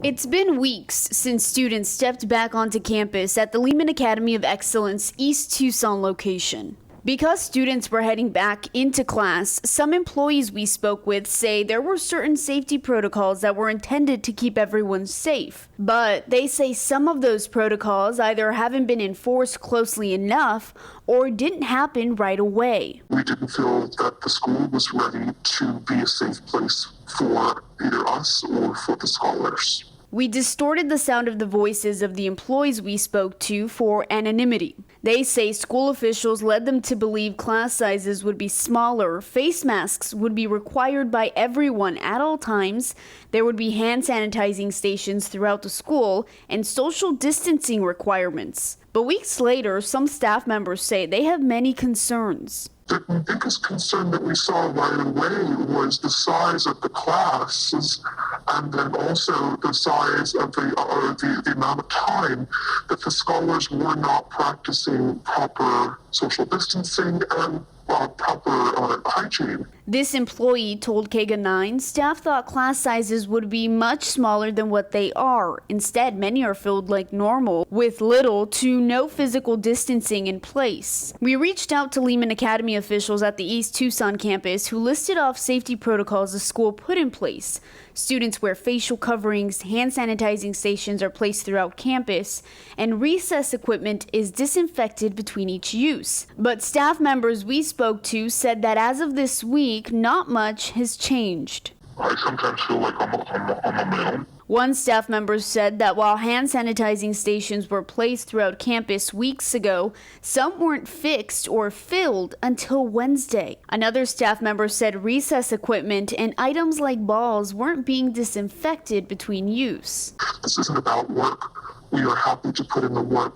It's been weeks since students stepped back onto campus at the Lehman Academy of Excellence East Tucson location. Because students were heading back into class, some employees we spoke with say there were certain safety protocols that were intended to keep everyone safe. But they say some of those protocols either haven't been enforced closely enough or didn't happen right away. We didn't feel that the school was ready to be a safe place for either us or for the scholars. We distorted the sound of the voices of the employees we spoke to for anonymity. They say school officials led them to believe class sizes would be smaller, face masks would be required by everyone at all times, there would be hand sanitizing stations throughout the school, and social distancing requirements. But weeks later, some staff members say they have many concerns. The biggest concern that we saw right away was the size of the classes, and then also the size of the amount of time that the scholars were not practicing proper social distancing and proper hygiene. This employee told KGUN 9 staff thought class sizes would be much smaller than what they are. Instead, many are filled like normal, with little to no physical distancing in place. We reached out to Lehman Academy officials at the East Tucson campus who listed off safety protocols the school put in place. Students wear facial coverings, hand sanitizing stations are placed throughout campus, and recess equipment is disinfected between each use. But staff members we spoke to said that as of this week, not much has changed. I sometimes feel like I'm a male. One staff member said that while hand sanitizing stations were placed throughout campus weeks ago, some weren't fixed or filled until Wednesday. Another staff member said recess equipment and items like balls weren't being disinfected between use. This isn't about work. We are happy to put in the work.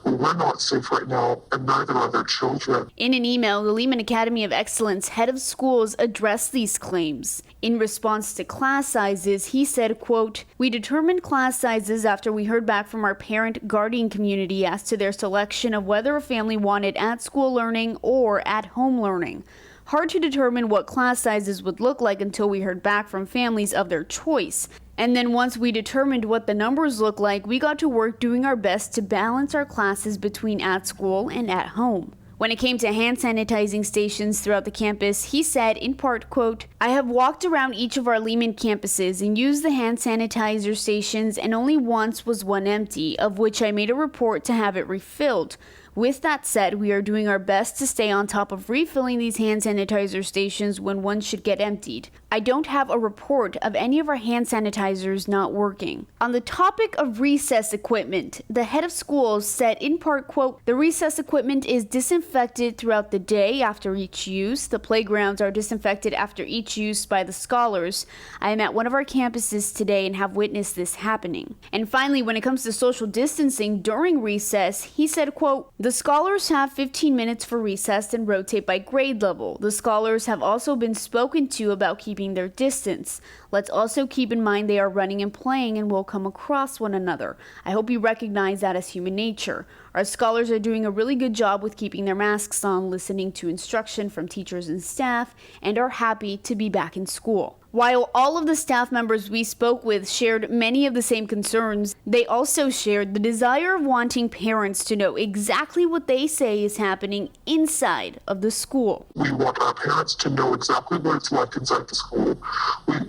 We're not safe right now, and neither are their children. In an email, the Lehman Academy of Excellence head of schools addressed these claims. In response to class sizes, he said, quote, "We determined class sizes after we heard back from our parent guardian community as to their selection of whether a family wanted at-school learning or at-home learning. Hard to determine what class sizes would look like until we heard back from families of their choice. And then once we determined what the numbers look like, we got to work doing our best to balance our classes between at school and at home." When it came to hand sanitizing stations throughout the campus, he said, in part, quote, "I have walked around each of our Lehman campuses and used the hand sanitizer stations, and only once was one empty, of which I made a report to have it refilled. With that said, we are doing our best to stay on top of refilling these hand sanitizer stations when one should get emptied. I don't have a report of any of our hand sanitizers not working." On the topic of recess equipment, the head of schools said in part, quote, "The recess equipment is disinfected throughout the day after each use. The playgrounds are disinfected after each use by the scholars. I am at one of our campuses today and have witnessed this happening." And finally, when it comes to social distancing during recess, he said, quote, "The scholars have 15 minutes for recess and rotate by grade level. The scholars have also been spoken to about keeping their distance. Let's also keep in mind they are running and playing and will come across one another. I hope you recognize that as human nature. Our scholars are doing a really good job with keeping their masks on, listening to instruction from teachers and staff, and are happy to be back in school." While all of the staff members we spoke with shared many of the same concerns, they also shared the desire of wanting parents to know exactly what they say is happening inside of the school. We want our parents to know exactly what it's like inside the school,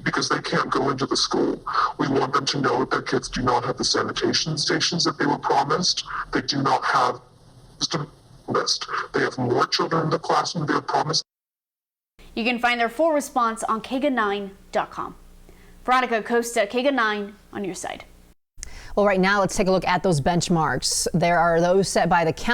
because they can't go into the school. We want them to know that their kids do not have the sanitation stations that they were promised. They do not have just a list. They have more children in the classroom they were promised. You can find their full response on KGUN9.com. Veronica Costa, KGUN 9 on your side. Well, right now, let's take a look at those benchmarks. There are those set by the county.